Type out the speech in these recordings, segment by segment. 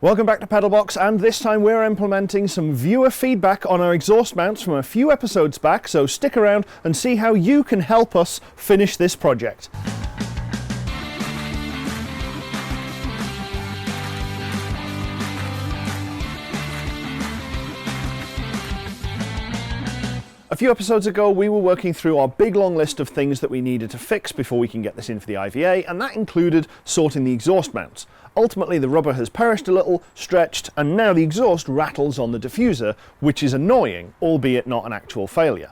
Welcome back to PedalBox, and this time we're implementing some viewer feedback on our exhaust mounts from a few episodes back, so stick around and see how you can help us finish this project. A few episodes ago we were working through our big long list of things that we needed to fix before we can get this in for the IVA, and that included sorting the exhaust mounts. Ultimately the rubber has perished a little, stretched, and now the exhaust rattles on the diffuser, which is annoying, albeit not an actual failure.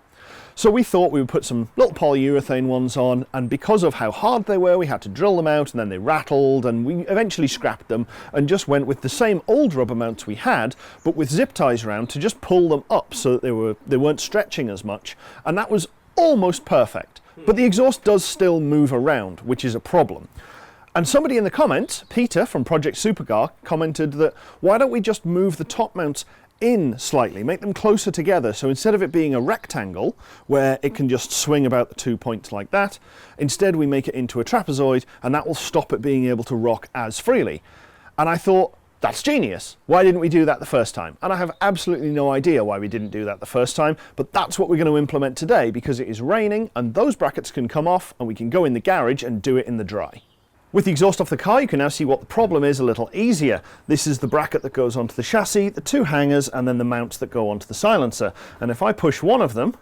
So we thought we would put some little polyurethane ones on, and because of how hard they were we had to drill them out, and then they rattled, and we eventually scrapped them and just went with the same old rubber mounts we had, but with zip ties around to just pull them up so that they weren't stretching as much, and that was almost perfect. But the exhaust does still move around, which is a problem. And somebody in the comments, Peter from Project Supercar, commented that why don't we just move the top mounts in slightly, make them closer together, so instead of it being a rectangle where it can just swing about the 2 points like that, instead we make it into a trapezoid, and that will stop it being able to rock as freely. And I thought, that's genius. Why didn't we do that the first time? And I have absolutely no idea why we didn't do that the first time, but that's what we're going to implement today because it is raining and those brackets can come off and we can go in the garage and do it in the dry. With the exhaust off the car, you can now see what the problem is a little easier. This is the bracket that goes onto the chassis, the two hangers, and then the mounts that go onto the silencer. And if I push one of them,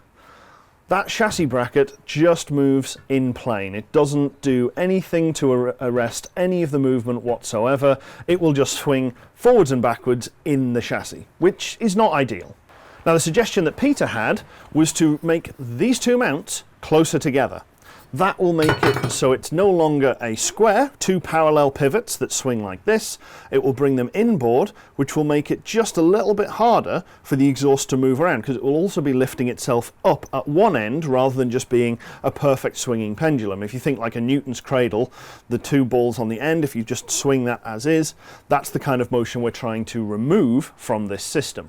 that chassis bracket just moves in plane. It doesn't do anything to arrest any of the movement whatsoever. It will just swing forwards and backwards in the chassis, which is not ideal. Now the suggestion that Peter had was to make these two mounts closer together. That will make it so it's no longer a square, two parallel pivots that swing like this. It will bring them inboard, which will make it just a little bit harder for the exhaust to move around because it will also be lifting itself up at one end rather than just being a perfect swinging pendulum. If you think like a Newton's cradle, the two balls on the end, if you just swing that as is, that's the kind of motion we're trying to remove from this system.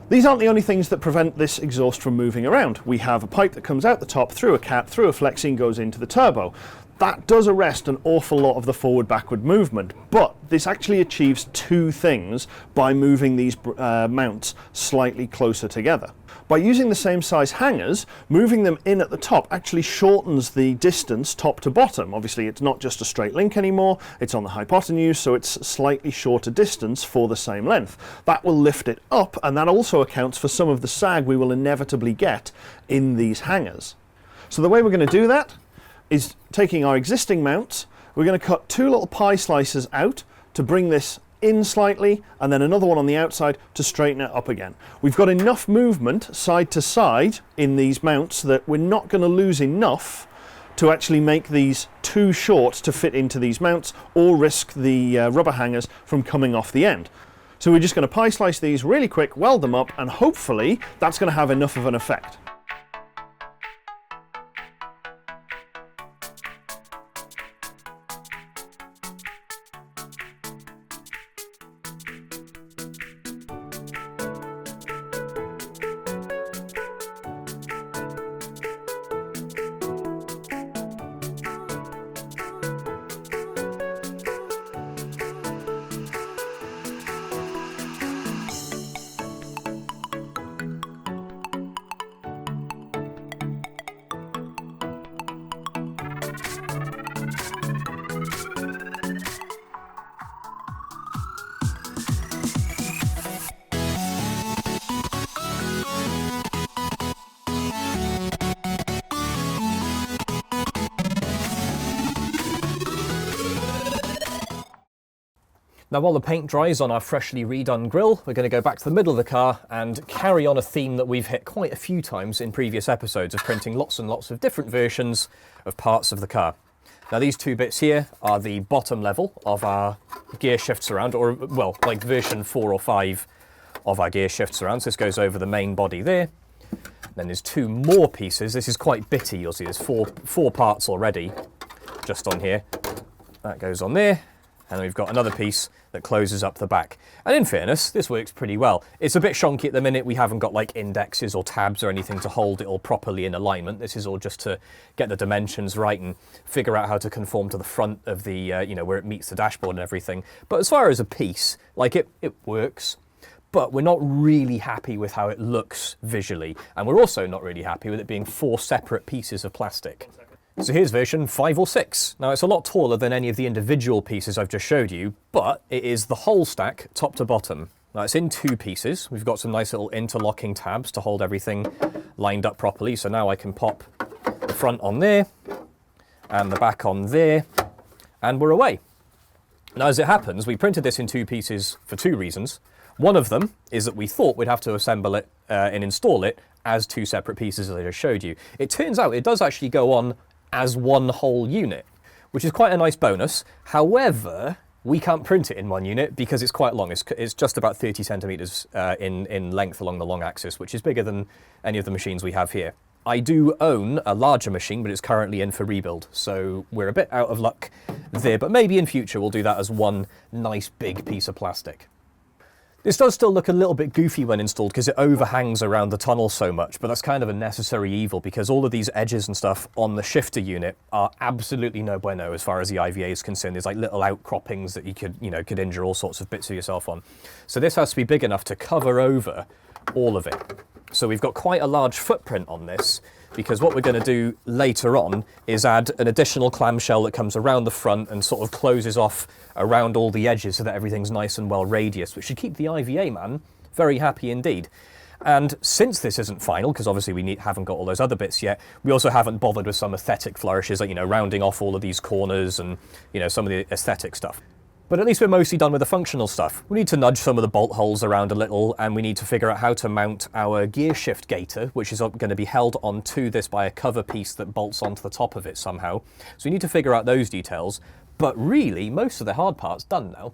These aren't the only things that prevent this exhaust from moving around. We have a pipe that comes out the top through a cap, through a flexi, and goes into the turbo. That does arrest an awful lot of the forward-backward movement, but this actually achieves two things by moving these mounts slightly closer together. By using the same size hangers, moving them in at the top actually shortens the distance top to bottom. Obviously it's not just a straight link anymore, it's on the hypotenuse, so it's slightly shorter distance for the same length. That will lift it up, and that also accounts for some of the sag we will inevitably get in these hangers. So the way we're going to do that is taking our existing mounts, we're going to cut two little pie slices out to bring this in slightly, and then another one on the outside to straighten it up again. We've got enough movement side to side in these mounts that we're not going to lose enough to actually make these too short to fit into these mounts or risk the rubber hangers from coming off the end. So we're just going to pie slice these really quick, weld them up, and hopefully that's going to have enough of an effect. Now while the paint dries on our freshly redone grille, we're going to go back to the middle of the car and carry on a theme that we've hit quite a few times in previous episodes of printing lots and lots of different versions of parts of the car. Now these two bits here are the bottom level of our gear shift surround, or well, like version 4 or 5 of our gear shift surround. So this goes over the main body there. Then there's two more pieces. This is quite bitty, you'll see there's four parts already just on here. That goes on there. And we've got another piece that closes up the back. And in fairness, this works pretty well. It's a bit shonky at the minute. We haven't got like indexes or tabs or anything to hold it all properly in alignment. This is all just to get the dimensions right and figure out how to conform to the front of the, you know, where it meets the dashboard and everything. But as far as a piece, like it works. But we're not really happy with how it looks visually. And we're also not really happy with it being 4 separate pieces of plastic. So here's version 5 or 6. Now it's a lot taller than any of the individual pieces I've just showed you, but it is the whole stack top to bottom. Now it's in 2 pieces. We've got some nice little interlocking tabs to hold everything lined up properly. So now I can pop the front on there and the back on there, and we're away. Now as it happens, we printed this in 2 pieces for 2 reasons. One of them is that we thought we'd have to assemble it and install it as 2 separate pieces as I just showed you. It turns out it does actually go on as one whole unit, which is quite a nice bonus. However, we can't print it in one unit because it's quite long. It's just about 30 centimeters in length along the long axis, which is bigger than any of the machines we have here. I do own a larger machine, but it's currently in for rebuild, so we're a bit out of luck there, but maybe in future we'll do that as one nice big piece of plastic. This does still look a little bit goofy when installed because it overhangs around the tunnel so much, but that's kind of a necessary evil because all of these edges and stuff on the shifter unit are absolutely no bueno as far as the IVA is concerned. There's like little outcroppings that you could injure all sorts of bits of yourself on. So this has to be big enough to cover over all of it. So we've got quite a large footprint on this, because what we're going to do later on is add an additional clamshell that comes around the front and sort of closes off around all the edges so that everything's nice and well radius, which should keep the IVA man very happy indeed. And since this isn't final, because obviously we haven't got all those other bits yet, we also haven't bothered with some aesthetic flourishes, like, rounding off all of these corners and, some of the aesthetic stuff. But at least we're mostly done with the functional stuff. We need to nudge some of the bolt holes around a little, and we need to figure out how to mount our gear shift gaiter, which is going to be held onto this by a cover piece that bolts onto the top of it somehow. So we need to figure out those details, but really, most of the hard part's done now.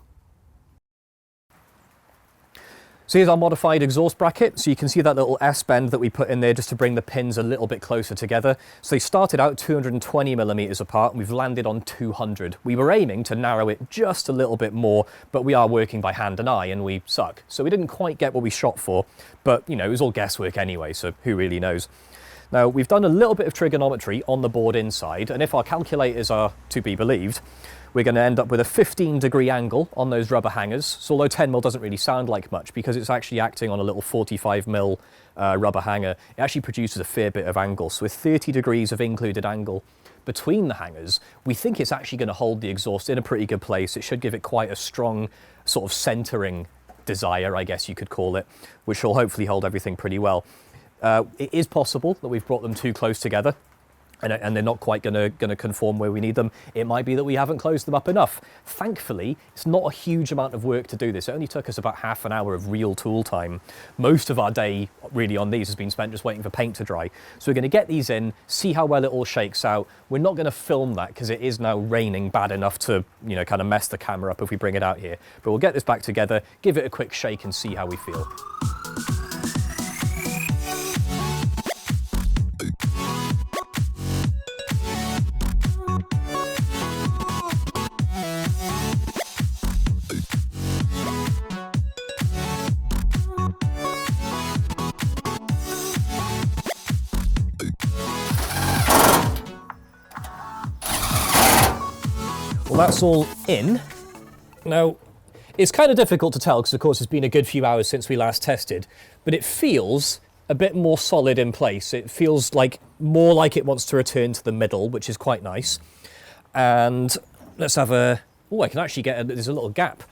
So here's our modified exhaust bracket. So you can see that little S-bend that we put in there just to bring the pins a little bit closer together. So they started out 220 millimeters apart, and we've landed on 200. We were aiming to narrow it just a little bit more, but we are working by hand and eye, and we suck. So we didn't quite get what we shot for, but it was all guesswork anyway, so who really knows? Now, we've done a little bit of trigonometry on the board inside, and if our calculators are to be believed, we're going to end up with a 15-degree angle on those rubber hangers. So although 10mm doesn't really sound like much, because it's actually acting on a little 45mm rubber hanger, it actually produces a fair bit of angle. So with 30 degrees of included angle between the hangers, we think it's actually going to hold the exhaust in a pretty good place. It should give it quite a strong sort of centering desire, I guess you could call it, which will hopefully hold everything pretty well. It is possible that we've brought them too close together, and they're not quite going to conform where we need them. It might be that we haven't closed them up enough. Thankfully, it's not a huge amount of work to do this. It only took us about half an hour of real tool time. Most of our day really on these has been spent just waiting for paint to dry. So we're going to get these in, see how well it all shakes out. We're not going to film that because it is now raining bad enough to, kind of mess the camera up if we bring it out here. But we'll get this back together, give it a quick shake and see how we feel. Well, that's all in. Now, it's kind of difficult to tell because, of course, it's been a good few hours since we last tested, but it feels a bit more solid in place. It feels more like it wants to return to the middle, which is quite nice. And let's have a... Oh, I can actually there's a little gap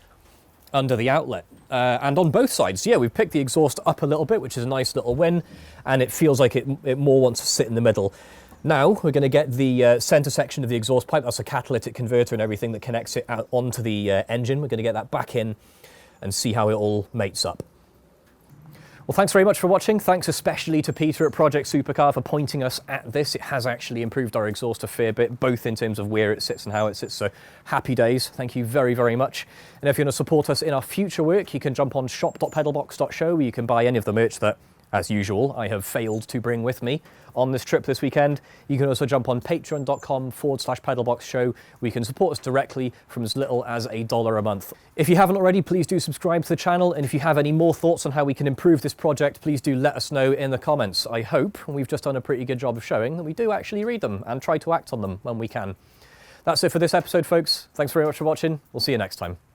under the outlet. And on both sides, yeah, we've picked the exhaust up a little bit, which is a nice little win, and it feels like it more wants to sit in the middle. Now we're going to get the centre section of the exhaust pipe. That's a catalytic converter and everything that connects it out onto the engine. We're going to get that back in and see how it all mates up. Well, thanks very much for watching. Thanks especially to Peter at Project Supercar for pointing us at this. It has actually improved our exhaust a fair bit, both in terms of where it sits and how it sits. So happy days. Thank you very, very much. And if you want to support us in our future work, you can jump on shop.pedalbox.show where you can buy any of the merch that as usual, I have failed to bring with me on this trip this weekend. You can also jump on patreon.com/PedalBox show. We can support us directly from as little as $1 a month. If you haven't already, please do subscribe to the channel. And if you have any more thoughts on how we can improve this project, please do let us know in the comments. I hope, and we've just done a pretty good job of showing, that we do actually read them and try to act on them when we can. That's it for this episode, folks. Thanks very much for watching. We'll see you next time.